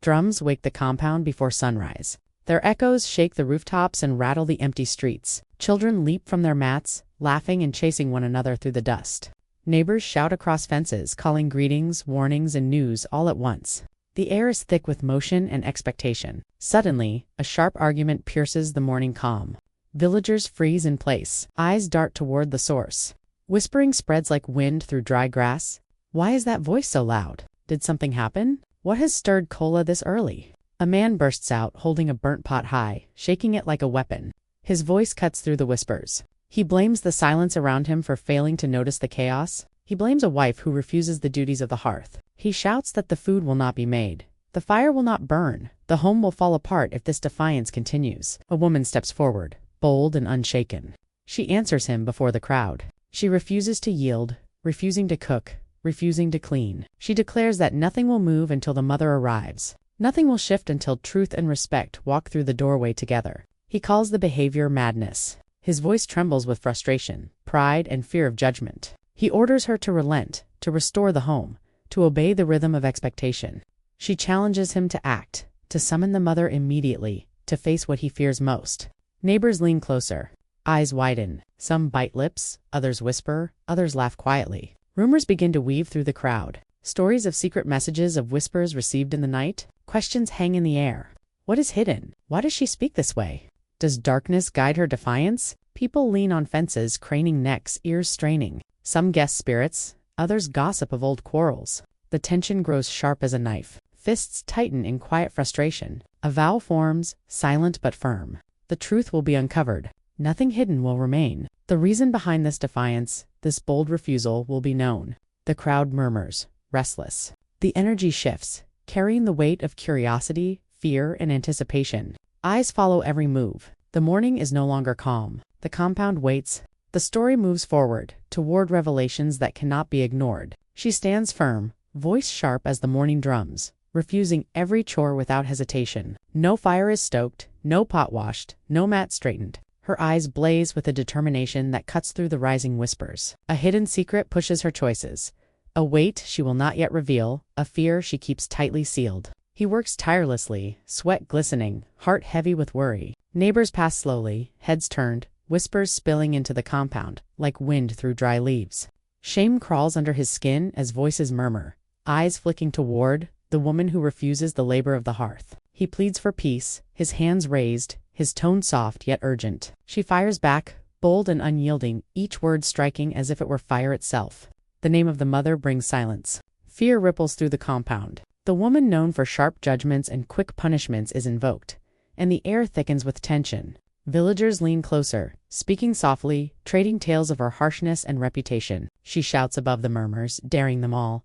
Drums wake the compound before sunrise. Their echoes shake the rooftops and rattle the empty streets. Children leap from their mats, laughing and chasing one another through the dust. Neighbors shout across fences, calling greetings, warnings, and news all at once. The air is thick with motion and expectation. Suddenly, a sharp argument pierces the morning calm. Villagers freeze in place, eyes dart toward the source. Whispering spreads like wind through dry grass. Why is that voice so loud? Did something happen? What has stirred Kola this early? A man bursts out, holding a burnt pot high, shaking it like a weapon. His voice cuts through the whispers. He blames the silence around him for failing to notice the chaos. He blames a wife who refuses the duties of the hearth. He shouts that the food will not be made. The fire will not burn. The home will fall apart if this defiance continues. A woman steps forward, bold and unshaken. She answers him before the crowd. She refuses to yield, refusing to cook, refusing to clean. She declares that nothing will move until the mother arrives. Nothing will shift until truth and respect walk through the doorway together. He calls the behavior madness. His voice trembles with frustration, pride, and fear of judgment. He orders her to relent, to restore the home, to obey the rhythm of expectation. She challenges him to act, to summon the mother immediately, to face what he fears most. Neighbors lean closer. Eyes widen. Some bite lips, others whisper, others laugh quietly. Rumors begin to weave through the crowd. Stories of secret messages, of whispers received in the night. Questions hang in the air. What is hidden? Why does she speak this way? Does darkness guide her defiance? People lean on fences, craning necks, ears straining. Some guess spirits, others gossip of old quarrels. The tension grows sharp as a knife. Fists tighten in quiet frustration. A vow forms, silent but firm. The truth will be uncovered. Nothing hidden will remain. The reason behind this defiance, this bold refusal, will be known. The crowd murmurs, restless. The energy shifts, carrying the weight of curiosity, fear, and anticipation. Eyes follow every move. The morning is no longer calm. The compound waits. The story moves forward, toward revelations that cannot be ignored. She stands firm, voice sharp as the morning drums, refusing every chore without hesitation. No fire is stoked, no pot washed, no mat straightened. Her eyes blaze with a determination that cuts through the rising whispers. A hidden secret pushes her choices. A weight she will not yet reveal, a fear she keeps tightly sealed. He works tirelessly, sweat glistening, heart heavy with worry. Neighbors pass slowly, heads turned, whispers spilling into the compound, like wind through dry leaves. Shame crawls under his skin as voices murmur, eyes flicking toward the woman who refuses the labor of the hearth. He pleads for peace, his hands raised, his tone soft yet urgent. She fires back, bold and unyielding, each word striking as if it were fire itself. The name of the mother brings silence. Fear ripples through the compound. The woman known for sharp judgments and quick punishments is invoked, and the air thickens with tension. Villagers lean closer, speaking softly, trading tales of her harshness and reputation. She shouts above the murmurs, daring them all.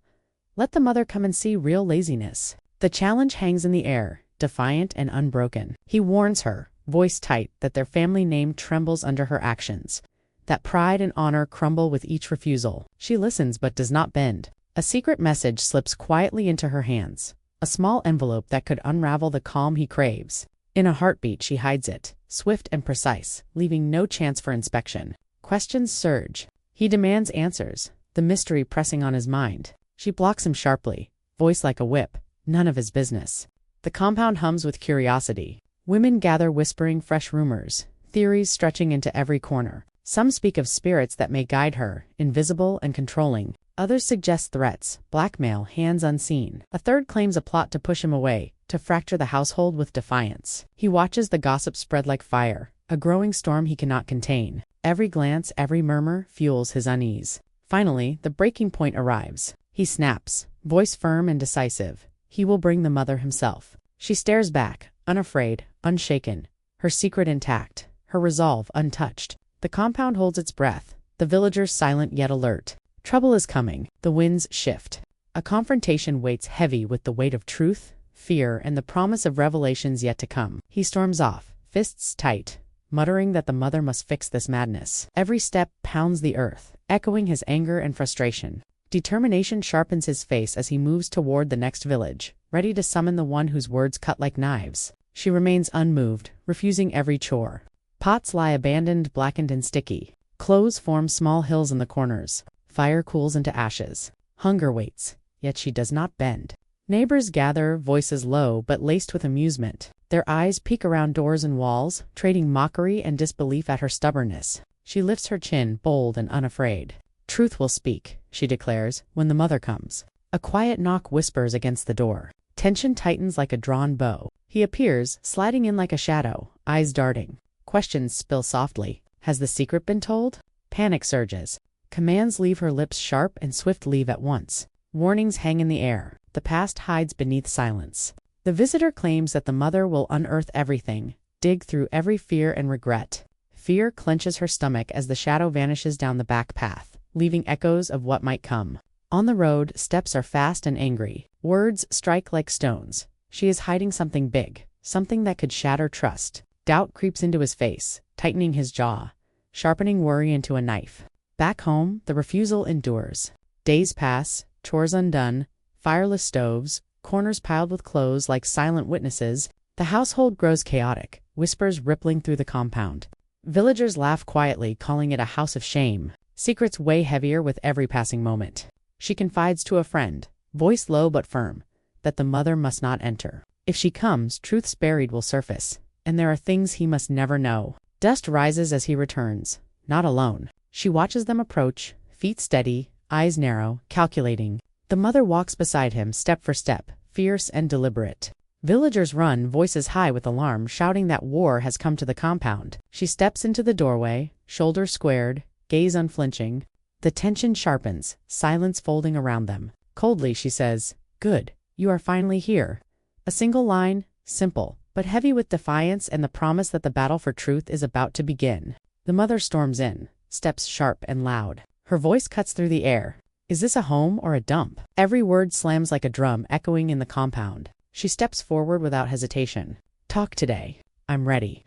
Let the mother come and see real laziness. The challenge hangs in the air, defiant and unbroken. He warns her, voice tight, that their family name trembles under her actions, that pride and honor crumble with each refusal. She listens but does not bend. A secret message slips quietly into her hands, a small envelope that could unravel the calm he craves. In a heartbeat she hides it, swift and precise, leaving no chance for inspection. Questions surge. He demands answers, the mystery pressing on his mind. She blocks him sharply, voice like a whip, none of his business. The compound hums with curiosity. Women gather whispering fresh rumors, theories stretching into every corner. Some speak of spirits that may guide her, invisible and controlling. Others suggest threats, blackmail, hands unseen. A third claims a plot to push him away, to fracture the household with defiance. He watches the gossip spread like fire, a growing storm he cannot contain. Every glance, every murmur fuels his unease. Finally, the breaking point arrives. He snaps, voice firm and decisive. He will bring the mother himself. She stares back, unafraid, unshaken, her secret intact, her resolve untouched. The compound holds its breath, the villagers silent yet alert. Trouble is coming. The winds shift. A confrontation waits heavy with the weight of truth, fear, and the promise of revelations yet to come. He storms off, fists tight, muttering that the mother must fix this madness. Every step pounds the earth, echoing his anger and frustration. Determination sharpens his face as he moves toward the next village, ready to summon the one whose words cut like knives. She remains unmoved, refusing every chore. Pots lie abandoned, blackened and sticky. Clothes form small hills in the corners. Fire cools into ashes. Hunger waits, yet she does not bend. Neighbors gather, voices low but laced with amusement. Their eyes peek around doors and walls, trading mockery and disbelief at her stubbornness. She lifts her chin, bold and unafraid. "Truth will speak," she declares, when the mother comes. A quiet knock whispers against the door. Tension tightens like a drawn bow. He appears, sliding in like a shadow, eyes darting. Questions spill softly. Has the secret been told? Panic surges. Commands leave her lips sharp and swift leave at once. Warnings hang in the air. The past hides beneath silence. The visitor claims that the mother will unearth everything, dig through every fear and regret. Fear clenches her stomach as the shadow vanishes down the back path, leaving echoes of what might come. On the road, steps are fast and angry. Words strike like stones. She is hiding something big, something that could shatter trust. Doubt creeps into his face, tightening his jaw, sharpening worry into a knife. Back home, the refusal endures. Days pass, chores undone, fireless stoves, corners piled with clothes like silent witnesses. The household grows chaotic, whispers rippling through the compound. Villagers laugh quietly, calling it a house of shame. Secrets weigh heavier with every passing moment. She confides to a friend, voice low but firm, that the mother must not enter. If she comes, truths buried will surface, and there are things he must never know. Dust rises as he returns, not alone. She watches them approach, feet steady, eyes narrow, calculating. The mother walks beside him, step for step, fierce and deliberate. Villagers run, voices high with alarm, shouting that war has come to the compound. She steps into the doorway, shoulders squared, gaze unflinching. The tension sharpens, silence folding around them. Coldly she says, "Good, you are finally here." A single line, simple, but heavy with defiance and the promise that the battle for truth is about to begin. The mother storms in, steps sharp and loud. Her voice cuts through the air. Is this a home or a dump? Every word slams like a drum, echoing in the compound. She steps forward without hesitation. "Talk today. I'm ready."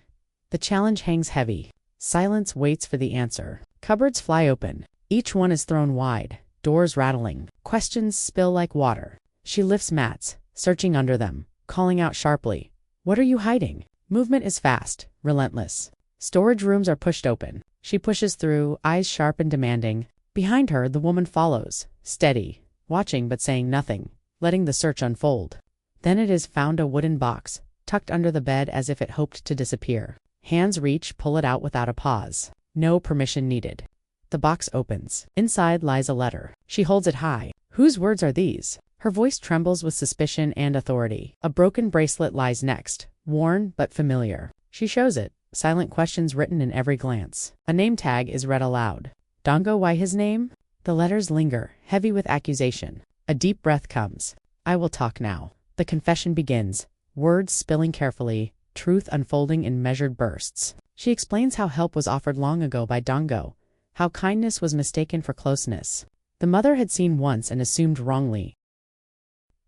The challenge hangs heavy. Silence waits for the answer. Cupboards fly open. Each one is thrown wide, doors rattling. Questions spill like water. She lifts mats, searching under them, calling out sharply, "What are you hiding?" Movement is fast, relentless. Storage rooms are pushed open. She pushes through, eyes sharp and demanding. Behind her, the woman follows, steady, watching but saying nothing, letting the search unfold. Then it is found a wooden box, tucked under the bed as if it hoped to disappear. Hands reach, pull it out without a pause. No permission needed. The box opens. Inside lies a letter. She holds it high. Whose words are these? Her voice trembles with suspicion and authority. A broken bracelet lies next, worn but familiar. She shows it, silent questions written in every glance. A name tag is read aloud. Dongo, why his name? The letters linger, heavy with accusation. A deep breath comes. I will talk now. The confession begins, words spilling carefully, truth unfolding in measured bursts. She explains how help was offered long ago by Dongo, how kindness was mistaken for closeness. The mother had seen once and assumed wrongly.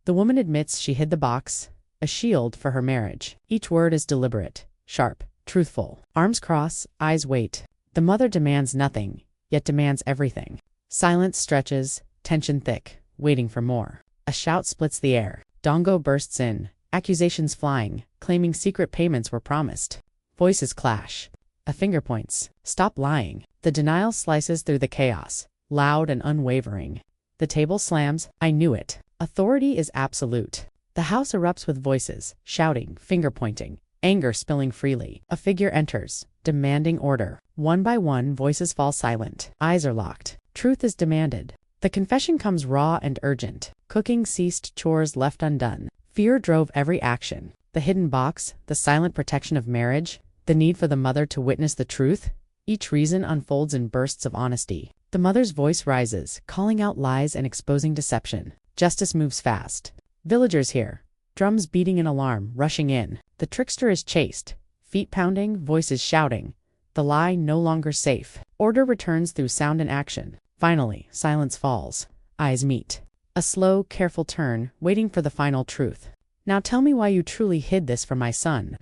The woman admits she hid the box, a shield for her marriage. Each word is deliberate, sharp, truthful. Arms cross, eyes wait. The mother demands nothing, yet demands everything. Silence stretches, tension thick, waiting for more. A shout splits the air. Dongo bursts in, accusations flying, claiming secret payments were promised. Voices clash. A finger points. Stop lying. The denial slices through the chaos, loud and unwavering. The table slams. I knew it. Authority is absolute. The house erupts with voices, shouting, finger pointing, anger spilling freely. A figure enters, demanding order. One by one, voices fall silent. Eyes are locked. Truth is demanded. The confession comes raw and urgent. Cooking ceased, chores left undone. Fear drove every action. The hidden box, the silent protection of marriage, the need for the mother to witness the truth. Each reason unfolds in bursts of honesty. The mother's voice rises, calling out lies and exposing deception. Justice moves fast. Villagers hear, drums beating in alarm, rushing in. The trickster is chased, feet pounding, voices shouting. The lie no longer safe. Order returns through sound and action. Finally, silence falls. Eyes meet. A slow, careful turn, waiting for the final truth. Now tell me why you truly hid this from my son.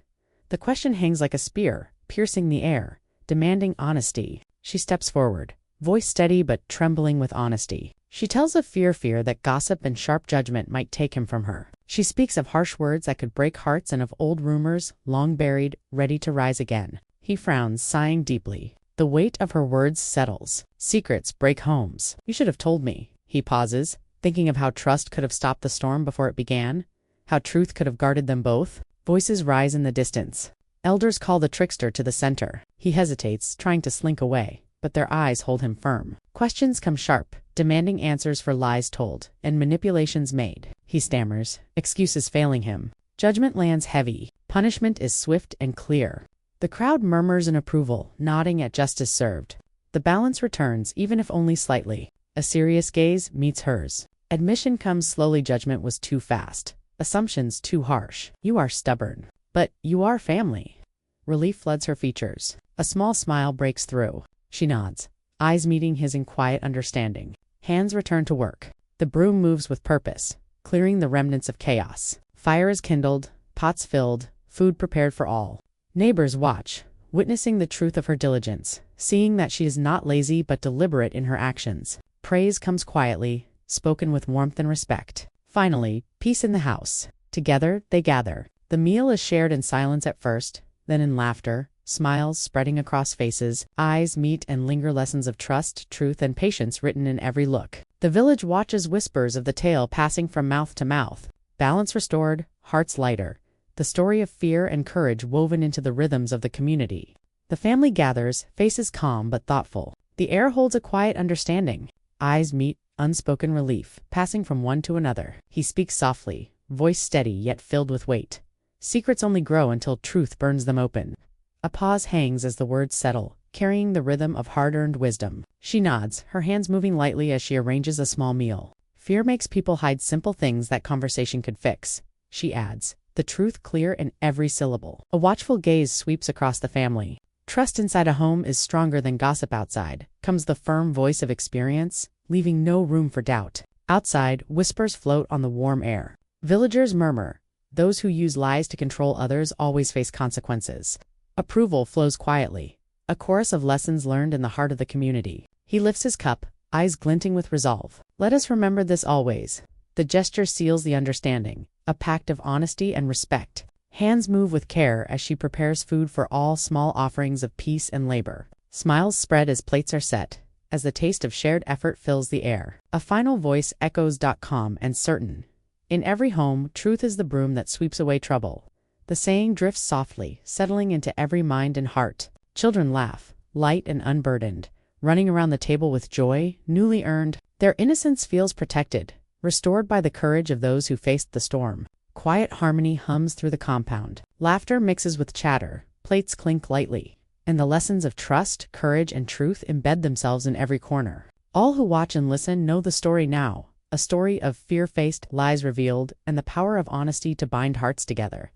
The question hangs like a spear, piercing the air, demanding honesty. She steps forward, voice steady but trembling with honesty. She tells of fear that gossip and sharp judgment might take him from her. She speaks of harsh words that could break hearts and of old rumors, long buried, ready to rise again. He frowns, sighing deeply. The weight of her words settles. Secrets break homes. You should have told me. He pauses, thinking of how trust could have stopped the storm before it began, how truth could have guarded them both. Voices rise in the distance. Elders call the trickster to the center. He hesitates, trying to slink away, but their eyes hold him firm. Questions come sharp, demanding answers for lies told and manipulations made. He stammers, excuses failing him. Judgment lands heavy. Punishment is swift and clear. The crowd murmurs in approval, nodding at justice served. The balance returns, even if only slightly. A serious gaze meets hers. Admission comes slowly. Judgment was too fast. Assumptions too harsh. You are stubborn. But you are family. Relief floods her features. A small smile breaks through. She nods, eyes meeting his in quiet understanding. Hands return to work. The broom moves with purpose, clearing the remnants of chaos. Fire is kindled, pots filled, food prepared for all. Neighbors watch, witnessing the truth of her diligence, seeing that she is not lazy but deliberate in her actions. Praise comes quietly, spoken with warmth and respect. Finally, peace in the house. Together, they gather. The meal is shared in silence at first, then in laughter, smiles spreading across faces, eyes meet and linger, lessons of trust, truth, and patience written in every look. The village watches, whispers of the tale passing from mouth to mouth. Balance restored, hearts lighter. The story of fear and courage woven into the rhythms of the community. The family gathers, faces calm but thoughtful. The air holds a quiet understanding. Eyes meet, unspoken relief, passing from one to another. He speaks softly, voice steady yet filled with weight. Secrets only grow until truth burns them open. A pause hangs as the words settle, carrying the rhythm of hard-earned wisdom. She nods, her hands moving lightly as she arranges a small meal. Fear makes people hide simple things that conversation could fix, she adds, the truth clear in every syllable. A watchful gaze sweeps across the family. Trust inside a home is stronger than gossip outside, comes the firm voice of experience, leaving no room for doubt. Outside, whispers float on the warm air. Villagers murmur. Those who use lies to control others always face consequences. Approval flows quietly, a chorus of lessons learned in the heart of the community. He lifts his cup, eyes glinting with resolve. Let us remember this always. The gesture seals the understanding, a pact of honesty and respect. Hands move with care as she prepares food for all, small offerings of peace and labor. Smiles spread as plates are set, as the taste of shared effort fills the air. A final voice echoes, calm and certain. In every home, truth is the broom that sweeps away trouble. The saying drifts softly, settling into every mind and heart. Children laugh, light and unburdened, running around the table with joy, newly earned. Their innocence feels protected, restored by the courage of those who faced the storm. Quiet harmony hums through the compound. Laughter mixes with chatter, plates clink lightly, and the lessons of trust, courage, and truth embed themselves in every corner. All who watch and listen know the story now, a story of fear faced, lies revealed, and the power of honesty to bind hearts together.